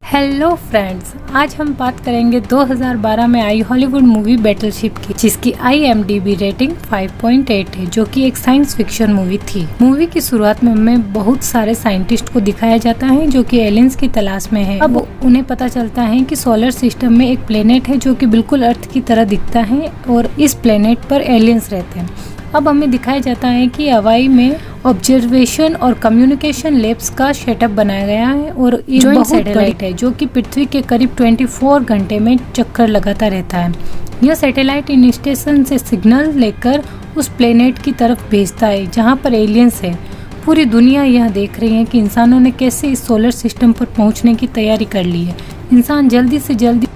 Hello friends, आज हम बात करेंगे 2012 में आई हॉलीवुड मूवी बैटलशिप की, जिसकी IMDb रेटिंग 5.8 है, जो कि एक साइंस फिक्शन मूवी थी। मूवी की शुरुआत में हमें बहुत सारे साइंटिस्ट को दिखाया जाता है जो कि एलियंस की तलाश में है। अब उन्हें पता चलता है कि सोलर सिस्टम में एक प्लेनेट है जो कि बिल्कुल अर्थ की तरह दिखता है और इस प्लेनेट पर एलियंस रहते हैं। अब हमें दिखाया जाता है कि हवाई में ऑब्जर्वेशन और कम्युनिकेशन लैब्स का सेटअप बनाया गया है और एक बहुत सैटेलाइट है जो कि पृथ्वी के करीब 24 घंटे में चक्कर लगाता रहता है। यह सैटेलाइट इन स्टेशन से सिग्नल लेकर उस प्लेनेट की तरफ भेजता है जहां पर एलियंस है। पूरी दुनिया यह देख रही है कि इंसानों ने कैसे इस सोलर सिस्टम पर पहुंचने की तैयारी कर ली है। इंसान जल्दी से जल्दी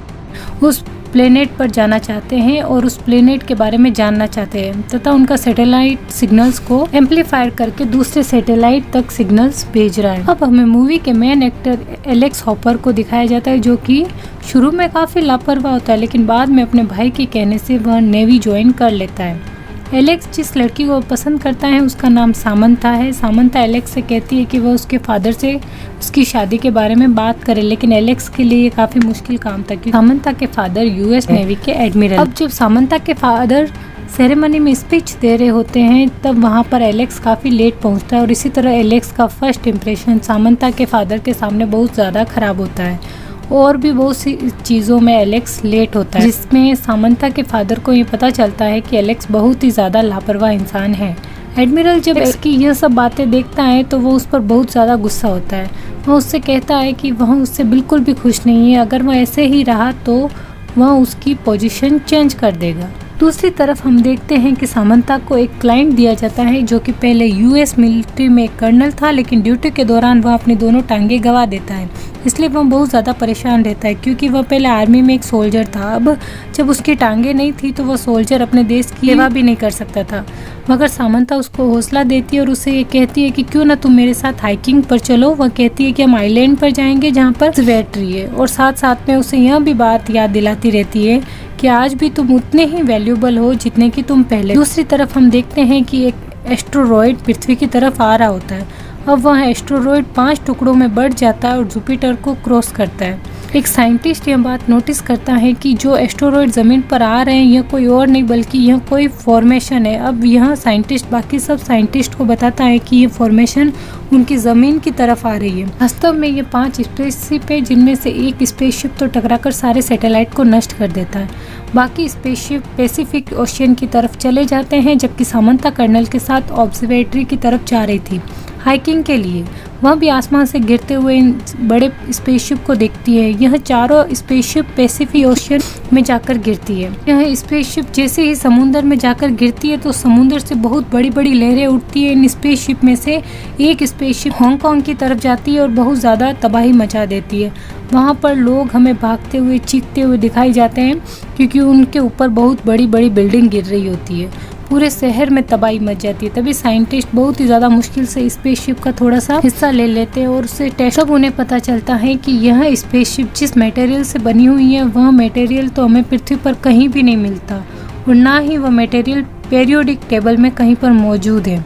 उस प्लेनेट पर जाना चाहते हैं और उस प्लेनेट के बारे में जानना चाहते हैं तथा उनका सैटेलाइट सिग्नल्स को एम्पलीफायर करके दूसरे सैटेलाइट तक सिग्नल्स भेज रहा है। अब हमें मूवी के मेन एक्टर एलेक्स हॉपर को दिखाया जाता है जो कि शुरू में काफी लापरवाह होता है, लेकिन बाद में अपने भाई के कहने से वह नेवी ज्वाइन कर लेता है। एलेक्स जिस लड़की को पसंद करता है उसका नाम सामंथा है। सामंथा एलेक्स से कहती है कि वह उसके फादर से उसकी शादी के बारे में बात करे, लेकिन एलेक्स के लिए ये काफी मुश्किल काम था क्योंकि सामंथा के फादर US नेवी के एडमिरल। अब जब सामंथा के फादर सेरेमनी में स्पीच दे रहे होते हैं तब वहाँ पर एलेक्स काफी लेट पहुँचता है और इसी तरह एलेक्स का फर्स्ट इम्प्रेशन सामंथा के फादर के सामने बहुत ज्यादा खराब होता है और भी बहुत सी चीज़ों में एलेक्स लेट होता है, जिसमें सामंथा के फादर को ये पता चलता है कि एलेक्स बहुत ही ज़्यादा लापरवाह इंसान है। एडमिरल जब इसकी यह सब बातें देखता है तो वो उस पर बहुत ज़्यादा गुस्सा होता है। वह उससे कहता है कि वह उससे बिल्कुल भी खुश नहीं है, अगर वह ऐसे ही रहा तो वह उसकी पोजीशन चेंज कर देगा। दूसरी तरफ हम देखते हैं कि सामंथा को एक क्लाइंट दिया जाता है जो कि पहले US मिलिट्री में कर्नल था, लेकिन ड्यूटी के दौरान वह अपनी दोनों टांगे गंवा देता है। इसलिए वह बहुत ज़्यादा परेशान रहता है क्योंकि वह पहले आर्मी में एक सोल्जर था। अब जब उसकी टांगे नहीं थी तो वह सोल्जर अपने देश की सेवा भी नहीं कर सकता था। मगर सामंथा उसको हौसला देती है और उसे ये कहती है कि क्यों ना तुम मेरे साथ हाइकिंग पर चलो। वह कहती है कि हम आइलैंड पर जाएंगे जहाँ पर स्वेट्री है और साथ साथ में उसे यह भी बात याद दिलाती रहती है कि आज भी तुम उतने ही वैल्यूएबल हो जितने कि तुम पहले। दूसरी तरफ हम देखते हैं कि एक एस्ट्रोनॉइड पृथ्वी की तरफ आ रहा होता है। अब वह एस्ट्रोनॉइड 5 टुकड़ों में बढ़ जाता है और जुपिटर को क्रॉस करता है। एक साइंटिस्ट यह बात नोटिस करता है कि जो एस्ट्रोनॉइड जमीन पर आ रहे हैं यह कोई और नहीं बल्कि यह कोई फॉर्मेशन है। अब यह साइंटिस्ट बाकी सब साइंटिस्ट को बताता है कि ये फॉर्मेशन उनकी जमीन की तरफ आ रही है। वास्तव में ये 5 स्पेसशिप है जिनमें से एक स्पेसशिप तो टकराकर सारे सैटेलाइट को नष्ट कर देता है। बाकी स्पेसशिप पैसिफिक ओशियन की तरफ चले जाते हैं, जबकि सामंथा कर्नल के साथ ऑब्जर्वेटरी की तरफ जा रही थी हाइकिंग के लिए। वह भी आसमान से गिरते हुए इन बड़े स्पेसशिप को देखती है। यह चारों स्पेसशिप पैसिफिक ओशियन में जाकर गिरती है। यह स्पेसशिप जैसे ही समुद्र में जाकर गिरती है तो समुद्र से बहुत बड़ी बड़ी लहरें उठती है। इन स्पेसशिप में से एक स्पेसशिप हांगकांग की तरफ जाती है और बहुत ज़्यादा तबाही मचा देती है। वहाँ पर लोग हमें भागते हुए चीखते हुए दिखाई जाते हैं क्योंकि उनके ऊपर बहुत बड़ी बड़ी बिल्डिंग गिर रही होती है। पूरे शहर में तबाही मच जाती है। तभी साइंटिस्ट बहुत ही ज़्यादा मुश्किल से स्पेसशिप का थोड़ा सा हिस्सा ले लेते हैं और उसे टेस्ट। तब उन्हें पता चलता है कि यह स्पेसशिप जिस मटेरियल से बनी हुई है वह मटेरियल तो हमें पृथ्वी पर कहीं भी नहीं मिलता और ना ही वह मटेरियल पीरियोडिक टेबल में कहीं पर मौजूद है।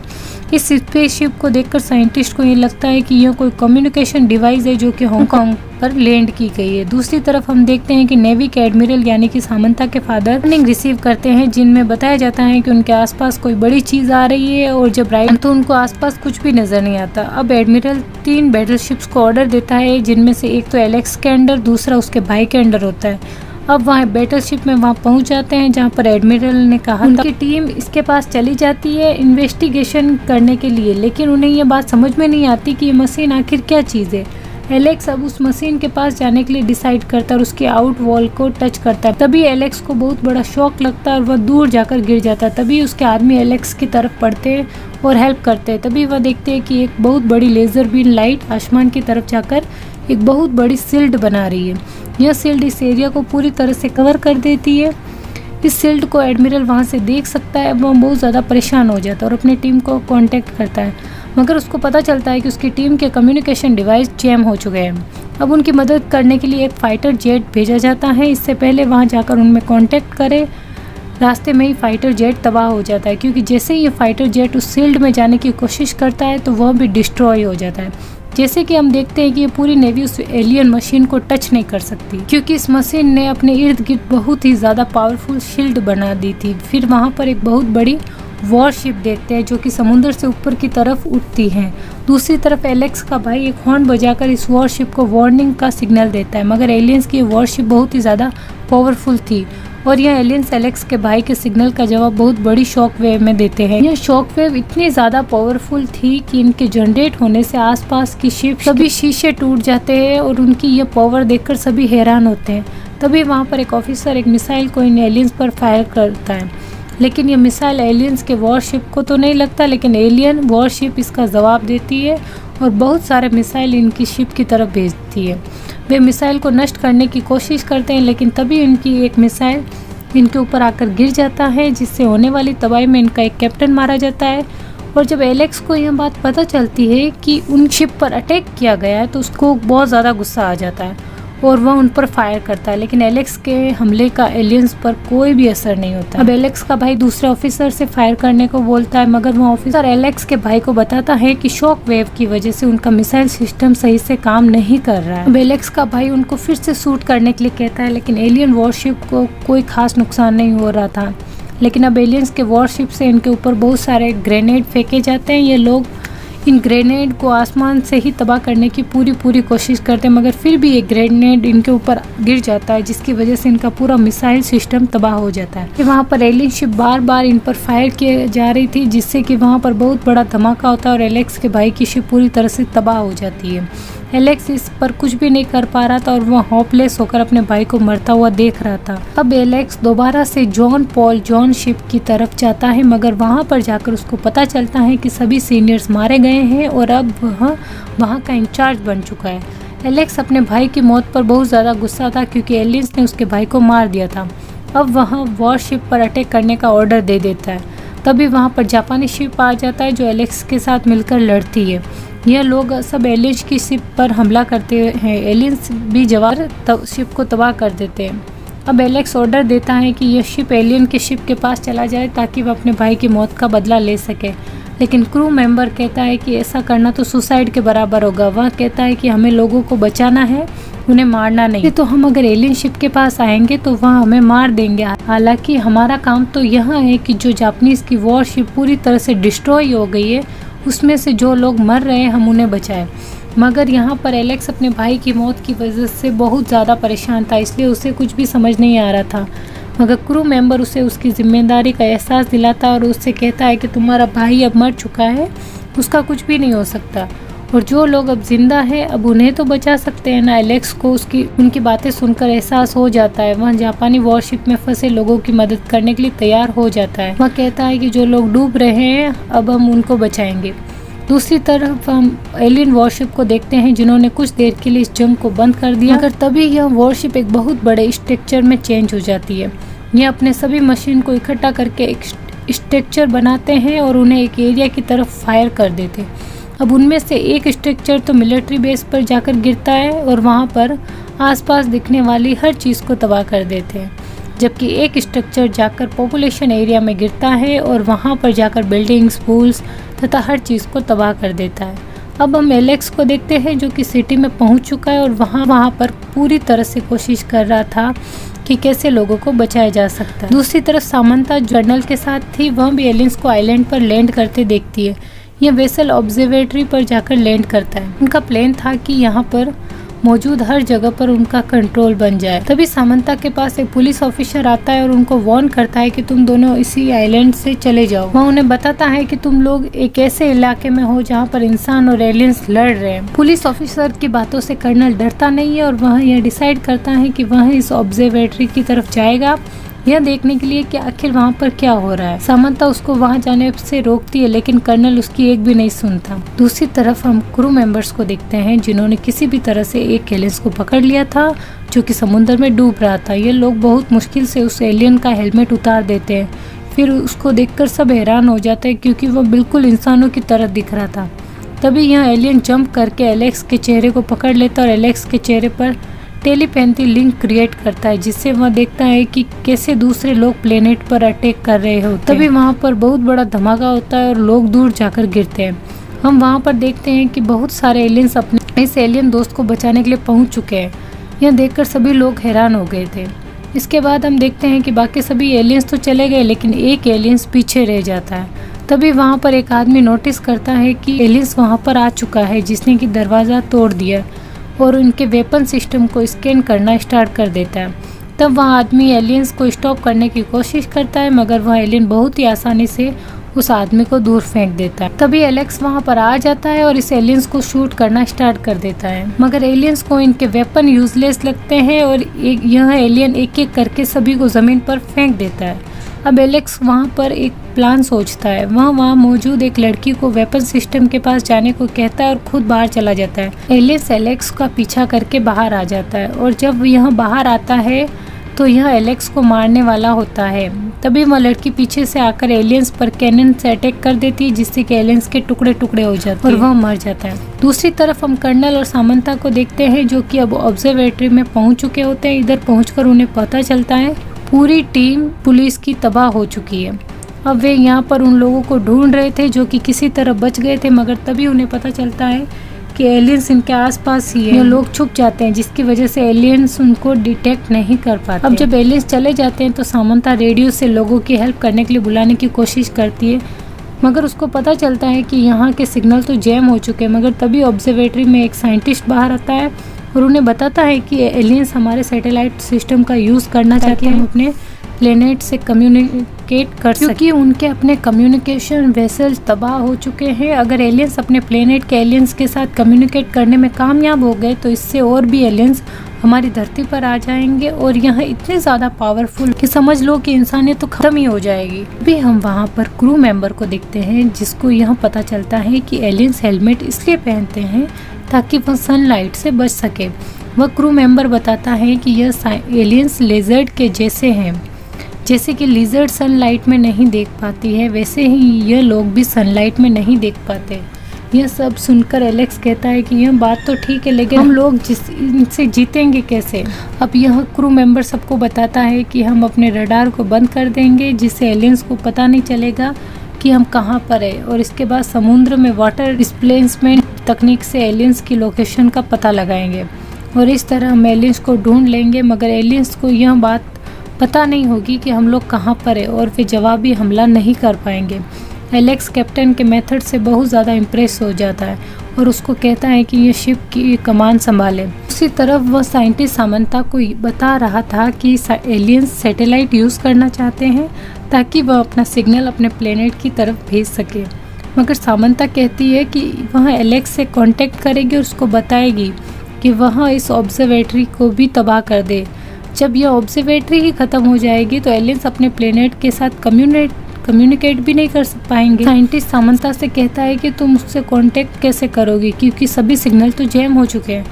इस स्पेसशिप को देखकर साइंटिस्ट को ये लगता है कि यह कोई कम्युनिकेशन डिवाइस है जो कि हांगकांग पर लैंड की गई है। दूसरी तरफ हम देखते हैं कि नेवी के एडमिरल यानी कि सामंथा के फादर वार्निंग रिसीव करते हैं जिनमें बताया जाता है कि उनके आसपास कोई बड़ी चीज आ रही है और जब राइट तो उनको आसपास कुछ भी नजर नहीं आता। अब एडमिरल 3 बैटलशिप्स को ऑर्डर देता है जिनमें से एक तो एलेक्स के अंडर, दूसरा उसके भाई के अंडर होता है। अब वहाँ बैटलशिप में वहाँ पहुँच जाते हैं जहाँ पर एडमिरल ने कहा उनकी टीम इसके पास चली जाती है इन्वेस्टिगेशन करने के लिए, लेकिन उन्हें ये बात समझ में नहीं आती कि ये मशीन आखिर क्या चीज़ है। एलेक्स अब उस मशीन के पास जाने के लिए डिसाइड करता है और उसके आउट वॉल को टच करता है। तभी एलेक्स को बहुत बड़ा शॉक लगता है और वह दूर जाकर गिर जाता है। तभी उसके आदमी एलेक्स की तरफ पड़ते हैं और हेल्प करते हैं। तभी वह देखते हैं कि एक बहुत बड़ी लेजर बीम लाइट आसमान की तरफ जाकर एक बहुत बड़ी शील्ड बना रही है। यह शील्ड इस एरिया को पूरी तरह से कवर कर देती है। इस शील्ड को एडमिरल वहाँ से देख सकता है। वह बहुत ज़्यादा परेशान हो जाता है और अपनी टीम को कांटेक्ट करता है, मगर उसको पता चलता है कि उसकी टीम के कम्युनिकेशन डिवाइस जैम हो चुके हैं। अब उनकी मदद करने के लिए एक फाइटर जेट भेजा जाता है। इससे पहले वहाँ जाकर उनमें कांटेक्ट करे। रास्ते में ही फाइटर जेट तबाह हो जाता है क्योंकि जैसे ही ये फाइटर जेट उस शील्ड में जाने की कोशिश करता है तो वह भी डिस्ट्रॉय हो जाता है। जैसे कि हम देखते हैं कि ये पूरी नेवी उस एलियन मशीन को टच नहीं कर सकती, क्योंकि इस मशीन ने अपने इर्द गिर्द बहुत ही ज्यादा पावरफुल शील्ड बना दी थी। फिर वहाँ पर एक बहुत बड़ी वॉरशिप देखते हैं जो कि समुद्र से ऊपर की तरफ उठती है। दूसरी तरफ एलेक्स का भाई एक हॉर्न बजाकर इस वॉरशिप को वार्निंग का सिग्नल देता है, मगर एलियंस की वॉरशिप बहुत ही ज़्यादा पावरफुल थी और यह एलियंस एलेक्स के भाई के सिग्नल का जवाब बहुत बड़ी शॉक वेव में देते हैं। यह शॉक वेव इतनी ज़्यादा पावरफुल थी कि इनके जनरेट होने से आसपास की शिप सभी शीशे टूट जाते हैं और उनकी यह पावर देखकर सभी हैरान होते हैं। तभी वहाँ पर एक ऑफिसर एक मिसाइल को इन एलियंस पर फायर करता है, लेकिन यह मिसाइल एलियंस के वॉरशिप को तो नहीं लगता, लेकिन एलियन वॉरशिप इसका जवाब देती है और बहुत सारे मिसाइल इनकी शिप की तरफ भेजती है। वे मिसाइल को नष्ट करने की कोशिश करते हैं, लेकिन तभी इनकी एक मिसाइल इनके ऊपर आकर गिर जाता है, जिससे होने वाली तबाही में इनका एक कैप्टन मारा जाता है। और जब एलेक्स को यह बात पता चलती है कि उन शिप पर अटैक किया गया है तो उसको बहुत ज़्यादा गुस्सा आ जाता है और वह उन पर फायर करता है, लेकिन एलेक्स के हमले का एलियंस पर कोई भी असर नहीं होता। अब एलेक्स का भाई दूसरे ऑफिसर से फायर करने को बोलता है, मगर वह ऑफिसर एलेक्स के भाई को बताता है कि शॉक वेव की वजह से उनका मिसाइल सिस्टम सही से काम नहीं कर रहा है। अब एलेक्स का भाई उनको फिर से शूट करने के लिए कहता है, लेकिन एलियन वॉरशिप को कोई खास नुकसान नहीं हो रहा था। लेकिन अब एलियंस के वॉरशिप से इनके ऊपर बहुत सारे ग्रेनेड फेंके जाते हैं। ये लोग इन ग्रेनेड को आसमान से ही तबाह करने की पूरी कोशिश करते हैं, मगर फिर भी एक ग्रेनेड इनके ऊपर गिर जाता है, जिसकी वजह से इनका पूरा मिसाइल सिस्टम तबाह हो जाता है। वहाँ पर एलियन शिप बार बार इन पर फायर किए जा रही थी, जिससे कि वहाँ पर बहुत बड़ा धमाका होता है और एलेक्स के भाई की शिप पूरी तरह से तबाह हो जाती है। एलेक्स इस पर कुछ भी नहीं कर पा रहा था और वह होपलेस होकर अपने भाई को मरता हुआ देख रहा था। अब एलेक्स दोबारा से जॉन पॉल जॉन शिप की तरफ जाता है, मगर वहां पर जाकर उसको पता चलता है कि सभी सीनियर्स मारे गए हैं और अब वह वहां का इंचार्ज बन चुका है। एलेक्स अपने भाई की मौत पर बहुत ज़्यादा गुस्सा था, क्योंकि एलियंस ने उसके भाई को मार दिया था। अब वह वॉरशिप पर अटैक करने का ऑर्डर दे देता है। तभी वहाँ पर जापानी शिप आ जाता है जो एलेक्स के साथ मिलकर लड़ती है। यह लोग सब एलियंस की शिप पर हमला करते हैं। एलियंस भी जवार शिप को तबाह कर देते हैं। अब एलेक्स ऑर्डर देता है कि यह शिप एलियन के शिप के पास चला जाए ताकि वह अपने भाई की मौत का बदला ले सके, लेकिन क्रू मेंबर कहता है कि ऐसा करना तो सुसाइड के बराबर होगा। वह कहता है कि हमें लोगों को बचाना है, उन्हें मारना नहीं। तो हम अगर एलियन शिप के पास आएंगे तो वह हमें मार देंगे। हालांकि हमारा काम तो यह है कि जो जापानीज की वॉर शिप पूरी तरह से डिस्ट्रॉय हो गई है, उसमें से जो लोग मर रहे हैं हम उन्हें बचाएं। मगर यहाँ पर एलेक्स अपने भाई की मौत की वजह से बहुत ज़्यादा परेशान था, इसलिए उसे कुछ भी समझ नहीं आ रहा था। मगर क्रू मेंबर उसे उसकी जिम्मेदारी का एहसास दिलाता और उससे कहता है कि तुम्हारा भाई अब मर चुका है, उसका कुछ भी नहीं हो सकता, और जो लोग अब जिंदा है अब उन्हें तो बचा सकते हैं ना। एलेक्स को उनकी बातें सुनकर एहसास हो जाता है। वह जापानी वॉरशिप में फंसे लोगों की मदद करने के लिए तैयार हो जाता है। वह कहता है कि जो लोग डूब रहे हैं अब हम उनको बचाएंगे। दूसरी तरफ हम एलियन वॉरशिप को देखते हैं जिन्होंने कुछ देर के लिए इस जंग को बंद कर दिया, मगर तभी यह वॉरशिप एक बहुत बड़े स्ट्रक्चर में चेंज हो जाती है। यह अपने सभी मशीन को इकट्ठा करके एक स्ट्रक्चर बनाते हैं और उन्हें एक एरिया की तरफ फायर कर देते हैं। अब उनमें से एक स्ट्रक्चर तो मिलिट्री बेस पर जाकर गिरता है और वहाँ पर आसपास दिखने वाली हर चीज़ को तबाह कर देते हैं, जबकि एक स्ट्रक्चर जाकर पॉपुलेशन एरिया में गिरता है और वहाँ पर जाकर बिल्डिंग्स, स्कूल्स तथा हर चीज़ को तबाह कर देता है। अब हम एलेक्स को देखते हैं जो कि सिटी में पहुँच चुका है और वहाँ पर पूरी तरह से कोशिश कर रहा था कि कैसे लोगों को बचाया जा सकता है। दूसरी तरफ सामंता जर्नल के साथ थी, वह भी एलियंस को आइलैंड पर लैंड करते देखती है। यह वेसल ऑब्जर्वेटरी पर जाकर लैंड करता है। उनका प्लान था कि यहाँ पर मौजूद हर जगह पर उनका कंट्रोल बन जाए। तभी सामंता के पास एक पुलिस ऑफिसर आता है और उनको वार्न करता है कि तुम दोनों इसी आइलैंड से चले जाओ। वह उन्हें बताता है कि तुम लोग एक ऐसे इलाके में हो जहाँ पर इंसान और एलियंस लड़ रहे हैं। पुलिस ऑफिसर की बातों से कर्नल डरता नहीं है और वह यह डिसाइड करता है कि वह इस ऑब्जर्वेटरी की तरफ जाएगा, यह देखने के लिए कि आखिर वहाँ पर क्या हो रहा है। सामंता उसको वहाँ जाने से रोकती है, लेकिन कर्नल उसकी एक भी नहीं सुनता। दूसरी तरफ हम क्रू मेंबर्स को देखते हैं जिन्होंने किसी भी तरह से एक एलियंस को पकड़ लिया था जो कि समुद्र में डूब रहा था। ये लोग बहुत मुश्किल से उस एलियन का हेलमेट उतार देते हैं। फिर उसको देखकर सब हैरान हो जाते हैं क्योंकि वह बिल्कुल इंसानों की तरह दिख रहा था। तभी यह एलियन जंप करके एलेक्स के चेहरे को पकड़ लेता और एलेक्स के चेहरे पर टेलीपैथी लिंक क्रिएट करता है, जिससे वह देखता है कि कैसे दूसरे लोग प्लेनेट पर अटैक कर रहे होते हैं। तभी वहाँ पर बहुत बड़ा धमाका होता है और लोग दूर जाकर गिरते हैं। हम वहाँ पर देखते हैं कि बहुत सारे एलियंस अपने इस एलियन दोस्त को बचाने के लिए पहुँच चुके हैं। यह देखकर सभी लोग हैरान हो गए थे। इसके बाद हम देखते हैं कि बाकी सभी एलियंस तो चले गए, लेकिन एक एलियंस पीछे रह जाता है। तभी वहाँ पर एक आदमी नोटिस करता है कि एलियंस वहाँ पर आ चुका है, जिसने कि दरवाज़ा तोड़ दिया और उनके वेपन सिस्टम को स्कैन करना स्टार्ट कर देता है। तब वह आदमी एलियंस को स्टॉप करने की कोशिश करता है, मगर वह एलियन बहुत ही आसानी से उस आदमी को दूर फेंक देता है। तभी एलेक्स वहाँ पर आ जाता है और इस एलियंस को शूट करना स्टार्ट कर देता है, मगर एलियंस को इनके वेपन यूजलेस लगते हैं और यह एलियन एक एक करके सभी को ज़मीन पर फेंक देता है। अब एलेक्स वहाँ पर एक प्लान सोचता है। वह वहाँ मौजूद एक लड़की को वेपन सिस्टम के पास जाने को कहता है और खुद बाहर चला जाता है। एलियंस एलेक्स का पीछा करके बाहर आ जाता है और जब यह बाहर आता है तो यह एलेक्स को मारने वाला होता है। तभी वह लड़की पीछे से आकर एलियंस पर कैनन से अटैक कर देती है, जिससे कि एलियंस के टुकड़े टुकड़े हो जाते हैं और वह मर जाता है। दूसरी तरफ हम कर्नल और सामंता को देखते हैं, जो कि अब ऑब्जर्वेटरी में पहुंच चुके होते हैं। इधर पहुंचकर उन्हें पता चलता है पूरी टीम पुलिस की तबाह हो चुकी है। अब वे यहाँ पर उन लोगों को ढूंढ रहे थे जो कि किसी तरह बच गए थे, मगर तभी उन्हें पता चलता है कि एलियंस इनके आसपास ही है। ये लोग छुप जाते हैं, जिसकी वजह से एलियंस उनको डिटेक्ट नहीं कर पाते। अब जब एलियंस चले जाते हैं तो सामंता रेडियो से लोगों की हेल्प करने के लिए बुलाने की कोशिश करती है, मगर उसको पता चलता है कि यहाँ के सिग्नल तो जैम हो चुके हैं। मगर तभी ऑब्जर्वेटरी में एक साइंटिस्ट बाहर आता है और उन्हें बताता है कि एलियंस हमारे सैटेलाइट सिस्टम का यूज़ करना चाहते हैं, अपने प्लेनेट से कम्युनिकेट कर सकें, क्योंकि उनके अपने कम्युनिकेशन वेसल्स तबाह हो चुके हैं। अगर एलियंस अपने प्लेनेट के एलियंस के साथ कम्युनिकेट करने में कामयाब हो गए तो इससे और भी एलियंस हमारी धरती पर आ जाएंगे और यह इतने ज़्यादा पावरफुल कि समझ लो कि इंसानियत तो खत्म ही हो जाएगी। भी हम वहाँ पर क्रू मेंबर को देखते हैं, जिसको यह पता चलता है कि एलियंस हेलमेट इसलिए पहनते हैं ताकि वह सनलाइट से बच सके। वह क्रू मेंबर बताता है कि यह एलियंस लेजर्ड के जैसे हैं। जैसे कि लिजर्ड सनलाइट में नहीं देख पाती है, वैसे ही यह लोग भी सनलाइट में नहीं देख पाते। यह सब सुनकर एलेक्स कहता है कि यह बात तो ठीक है, लेकिन हम लोग इनसे जीतेंगे कैसे। अब यह क्रू मेंबर सबको बताता है कि हम अपने रडार को बंद कर देंगे, जिससे एलियंस को पता नहीं चलेगा कि हम कहाँ पर है, और इसके बाद समुद्र में वाटर डिस्प्लेसमेंट तकनीक से एलियंस की लोकेशन का पता लगाएंगे और इस तरह हम एलियंस को ढूंढ लेंगे। मगर एलियंस को यह बात पता नहीं होगी कि हम लोग कहाँ पर है और वे जवाबी हमला नहीं कर पाएंगे। एलेक्स कैप्टन के मेथड से बहुत ज़्यादा इम्प्रेस हो जाता है और उसको कहता है कि ये शिप की कमान संभाले। उसी तरफ वह साइंटिस्ट सामंता को बता रहा था कि एलियंस सैटेलाइट यूज़ करना चाहते हैं ताकि वह अपना सिग्नल अपने प्लेनेट की तरफ भेज सके। मगर सामंता कहती है कि वह एलेक्स से कांटेक्ट करेगी और उसको बताएगी कि वह इस ऑब्जर्वेटरी को भी तबाह कर दे। जब यह ऑब्जर्वेटरी ही ख़त्म हो जाएगी तो एलियंस अपने प्लेनेट के साथ कम्युनिकेट भी नहीं कर पाएंगे। साइंटिस्ट सामंता से कहता है कि तुम उससे कांटेक्ट कैसे करोगी, क्योंकि सभी सिग्नल तो जैम हो चुके हैं।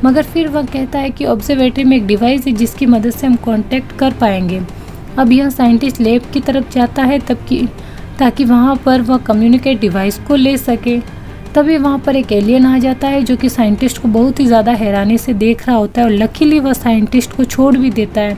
मगर फिर वह कहता है कि ऑब्जर्वेटरी में एक डिवाइस है जिसकी मदद से हम कांटेक्ट कर पाएंगे। अब यह साइंटिस्ट लैब की तरफ जाता है ताकि वहाँ पर वह कम्युनिकेट डिवाइस को ले सके। तभी वहाँ पर एक एलियन आ जाता है जो कि साइंटिस्ट को बहुत ही ज़्यादा हैरानी से देख रहा होता है और लकीली वह साइंटिस्ट को छोड़ भी देता है,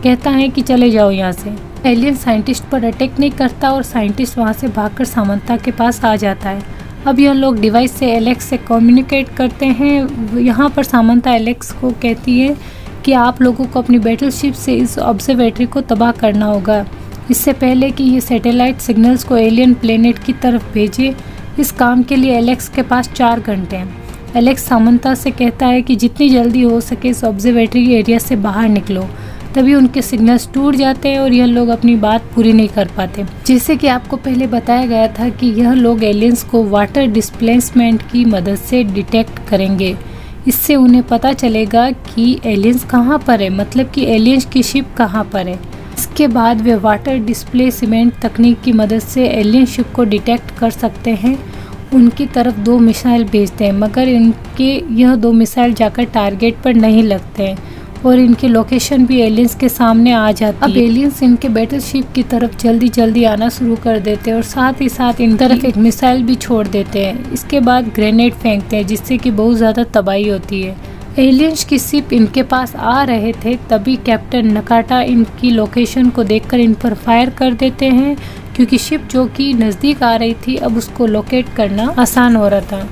कहता है कि चले जाओ यहाँ से। एलियन साइंटिस्ट पर अटैक नहीं करता और साइंटिस्ट वहाँ से भागकर सामंता के पास आ जाता है। अब यह लोग डिवाइस से एलेक्स से कम्युनिकेट करते हैं। यहाँ पर सामंता एलेक्स को कहती है कि आप लोगों को अपनी बैटलशिप से इस ऑब्जर्वेटरी को तबाह करना होगा, इससे पहले कि ये सैटेलाइट सिग्नल्स को एलियन प्लेनेट की तरफ भेजे। इस काम के लिए एलेक्स के पास 4 घंटे हैं। एलेक्स सामंता से कहता है कि जितनी जल्दी हो सके इस ऑब्जर्वेटरी एरिया से बाहर निकलो। तभी उनके सिग्नल्स टूट जाते हैं और यह लोग अपनी बात पूरी नहीं कर पाते। जैसे कि आपको पहले बताया गया था कि यह लोग एलियंस को वाटर डिस्प्लेसमेंट की मदद से डिटेक्ट करेंगे। इससे उन्हें पता चलेगा कि एलियंस कहाँ पर है, मतलब कि एलियंस की शिप कहाँ पर है। इसके बाद वे वाटर डिस्प्लेसमेंट तकनीक की मदद से एलियन शिप को डिटेक्ट कर सकते हैं। उनकी तरफ 2 मिसाइल भेजते हैं, मगर इनके यह 2 मिसाइल जाकर टारगेट पर नहीं लगते हैं और इनकी लोकेशन भी एलियंस के सामने आ जाती है। अब एलियंस इनके बैटलशिप की तरफ जल्दी जल्दी आना शुरू कर देते हैं और साथ ही साथ इन तरफ एक मिसाइल भी छोड़ देते हैं। इसके बाद ग्रेनेड फेंकते हैं, जिससे कि बहुत ज़्यादा तबाही होती है। एलियंस की शिप इनके पास आ रहे थे, तभी कैप्टन नकाटा इनकी लोकेशन को देखकर इन पर फायर कर देते हैं, क्योंकि शिप जो कि नज़दीक आ रही थी अब उसको लोकेट करना आसान हो रहा था।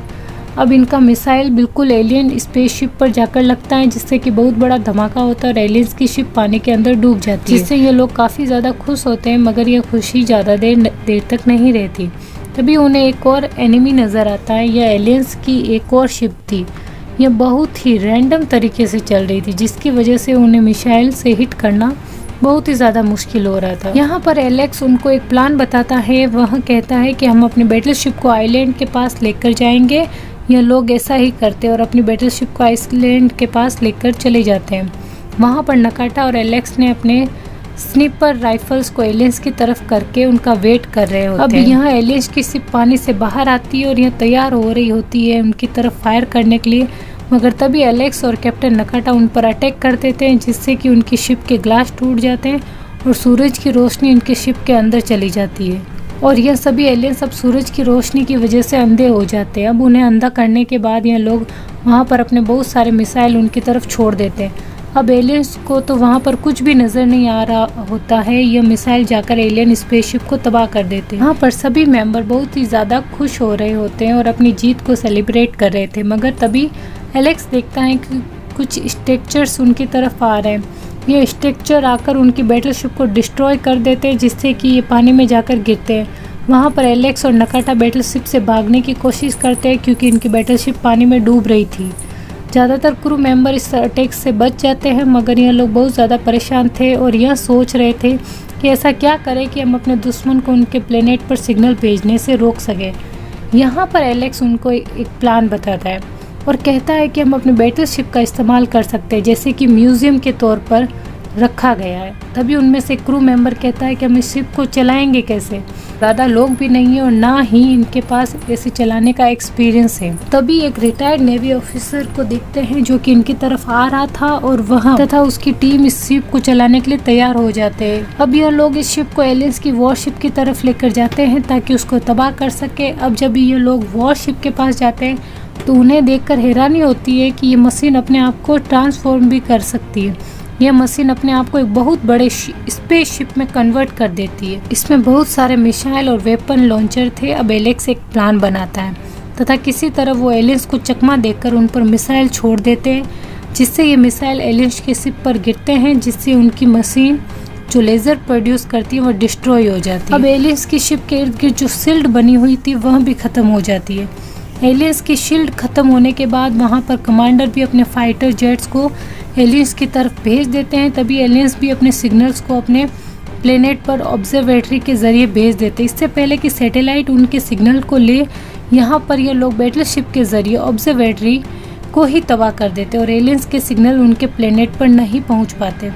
अब इनका मिसाइल बिल्कुल एलियन स्पेसशिप पर जाकर लगता है, जिससे कि बहुत बड़ा धमाका होता है और एलियंस की शिप पानी के अंदर डूब जाती है, जिससे ये लोग काफ़ी ज़्यादा खुश होते हैं। मगर यह खुशी ज़्यादा देर तक नहीं रहती। तभी उन्हें एक और एनिमी नज़र आता है। यह एलियंस की एक और शिप थी। यह बहुत ही रैंडम तरीके से चल रही थी, जिसकी वजह से उन्हें मिसाइल से हिट करना बहुत ही ज़्यादा मुश्किल हो रहा था। यहाँ पर एलेक्स उनको एक प्लान बताता है। वह कहता है कि हम अपने बैटलशिप को आइलैंड के पास लेकर जाएंगे। यह लोग ऐसा ही करते और अपनी बैटलशिप को आइलैंड के पास लेकर चले जाते हैं। वहाँ पर नकाटा और एलेक्स ने अपने स्निपर राइफल्स को एलियंस की तरफ करके उनका वेट कर रहे होते हैं। अब यहाँ एलियंस की शिप पानी से बाहर आती है और यह तैयार हो रही होती है उनकी तरफ फायर करने के लिए। मगर तभी एलेक्स और कैप्टन नकाटा उन पर अटैक कर देते हैं, जिससे कि उनकी शिप के ग्लास टूट जाते हैं और सूरज की रोशनी उनके शिप के अंदर चली जाती है। और यह सभी एलियंस अब सूरज की रोशनी की वजह से अंधे हो जाते हैं। अब उन्हें अंधा करने के बाद यह लोग वहाँ पर अपने बहुत सारे मिसाइल उनकी तरफ छोड़ देते हैं। अब एलियंस को तो वहाँ पर कुछ भी नज़र नहीं आ रहा होता है। यह मिसाइल जाकर एलियन स्पेसशिप को तबाह कर देते हैं। वहाँ पर सभी मेंबर बहुत ही ज़्यादा खुश हो रहे होते हैं और अपनी जीत को सेलिब्रेट कर रहे थे। मगर तभी एलेक्स देखता है कि कुछ स्ट्रक्चर्स उनकी तरफ आ रहे हैं। ये स्ट्रक्चर आकर उनकी बैटलशिप को डिस्ट्रॉय कर देते हैं, जिससे कि ये पानी में जाकर गिरते हैं। वहाँ पर एलेक्स और नकाटा बैटलशिप से भागने की कोशिश करते हैं, क्योंकि इनकी बैटलशिप पानी में डूब रही थी। ज़्यादातर क्रू मेंबर इस अटैक से बच जाते हैं, मगर यह लोग बहुत ज़्यादा परेशान थे और यह सोच रहे थे कि ऐसा क्या करें कि हम अपने दुश्मन को उनके प्लेनेट पर सिग्नल भेजने से रोक सकें। यहाँ पर एलेक्स उनको एक प्लान बताता है और कहता है कि हम अपने बैटलशिप का इस्तेमाल कर सकते हैं, जैसे कि म्यूजियम के तौर पर रखा गया है। तभी उनमें से क्रू मेंबर कहता है कि हम इस शिप को चलाएंगे कैसे, ज़्यादा लोग भी नहीं है और ना ही इनके पास ऐसे चलाने का एक्सपीरियंस है। तभी एक रिटायर्ड नेवी ऑफिसर को देखते हैं जो कि इनकी तरफ आ रहा था और वह तथा उसकी टीम इस शिप को चलाने के लिए तैयार हो जाते हैं। अब यह लोग इस शिप को एलियंस की वॉरशिप की तरफ लेकर जाते हैं ताकि उसको तबाह कर सके। अब जब ये लोग वॉरशिप के पास जाते हैं तो उन्हें देखकर हैरानी होती है कि ये मशीन अपने आप को ट्रांसफॉर्म भी कर सकती है। यह मशीन अपने आप को एक बहुत बड़े स्पेसशिप में कन्वर्ट कर देती है। इसमें बहुत सारे मिसाइल और वेपन लॉन्चर थे। अब एलेक्स एक प्लान बनाता है तथा किसी तरह वो एलियंस को चकमा देकर उन पर मिसाइल छोड़ देते हैं, जिससे ये मिसाइल एलियंस के शिप पर गिरते हैं, जिससे उनकी मशीन जो लेजर प्रोड्यूस करती है वो डिस्ट्रॉय हो जाती है। अब एलियंस की शिप के इर्द गिर्द जो शील्ड बनी हुई थी वह भी खत्म हो जाती है। एलियंस की शील्ड खत्म होने के बाद वहाँ पर कमांडर भी अपने फाइटर जेट्स को एलियंस की तरफ भेज देते हैं। तभी एलियंस भी अपने सिग्नल्स को अपने प्लेनेट पर ऑब्जर्वेटरी के जरिए भेज देते हैं। इससे पहले कि सैटेलाइट उनके सिग्नल को ले, यहाँ पर ये लोग बैटलशिप के जरिए ऑब्जर्वेटरी को ही तबाह कर देते और एलियंस के सिग्नल उनके प्लेनेट पर नहीं पहुँच पाते।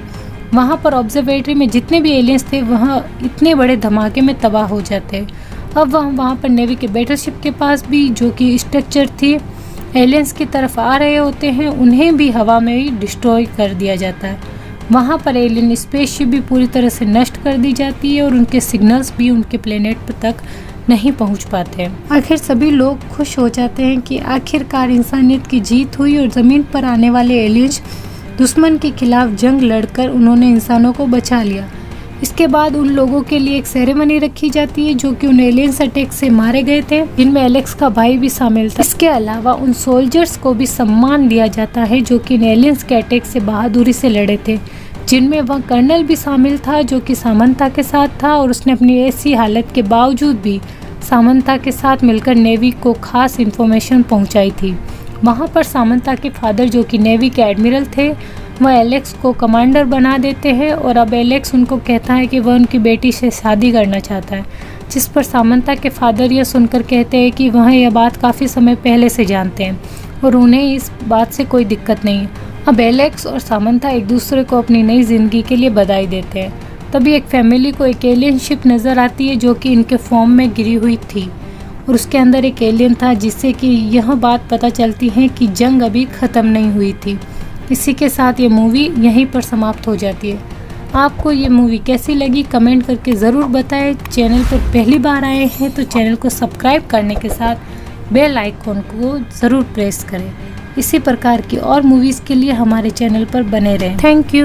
वहाँ पर ऑब्जर्वेटरी में जितने भी एलियंस थे वह इतने बड़े धमाके में तबाह हो जाते हैं। अब वहाँ पर नेवी के बैटलशिप के पास भी जो कि स्ट्रक्चर थी एलियंस की तरफ आ रहे होते हैं, उन्हें भी हवा में ही डिस्ट्रॉय कर दिया जाता है। वहाँ पर एलियन स्पेसशिप भी पूरी तरह से नष्ट कर दी जाती है और उनके सिग्नल्स भी उनके प्लेनेट तक नहीं पहुँच पाते हैं। आखिर सभी लोग खुश हो जाते हैं कि आखिरकार इंसानियत की जीत हुई और ज़मीन पर आने वाले एलियंस दुश्मन के खिलाफ जंग लड़कर उन्होंने इंसानों को बचा लिया। इसके बाद उन लोगों के लिए एक सेरेमनी रखी जाती है जो कि उन एलियंस अटैक से मारे गए थे, जिनमें एलेक्स का भाई भी शामिल था। इसके अलावा उन सोल्जर्स को भी सम्मान दिया जाता है जो कि एलियंस के अटैक से बहादुरी से लड़े थे, जिनमें वह कर्नल भी शामिल था जो कि सामंता के साथ था और उसने अपनी ऐसी हालत के बावजूद भी सामंता के साथ मिलकर नेवी को खास इन्फॉर्मेशन पहुँचाई थी। वहाँ पर सामंता के फादर जो कि नेवी के एडमिरल थे वह एलेक्स को कमांडर बना देते हैं और अब एलेक्स उनको कहता है कि वह उनकी बेटी से शादी करना चाहता है, जिस पर सामंता के फादर यह सुनकर कहते हैं कि वह यह बात काफ़ी समय पहले से जानते हैं और उन्हें इस बात से कोई दिक्कत नहीं है। अब एलेक्स और सामंता एक दूसरे को अपनी नई जिंदगी के लिए बधाई देते हैं। तभी एक फैमिली को एक एलियन शिप नज़र आती है जो कि इनके फॉर्म में गिरी हुई थी और उसके अंदर एक एलियन था, जिससे कि यह बात पता चलती है कि जंग अभी ख़त्म नहीं हुई थी। इसी के साथ ये मूवी यहीं पर समाप्त हो जाती है। आपको ये मूवी कैसी लगी कमेंट करके ज़रूर बताएं। चैनल पर पहली बार आए हैं तो चैनल को सब्सक्राइब करने के साथ बेल आइकॉन को ज़रूर प्रेस करें। इसी प्रकार की और मूवीज़ के लिए हमारे चैनल पर बने रहें। Thank you.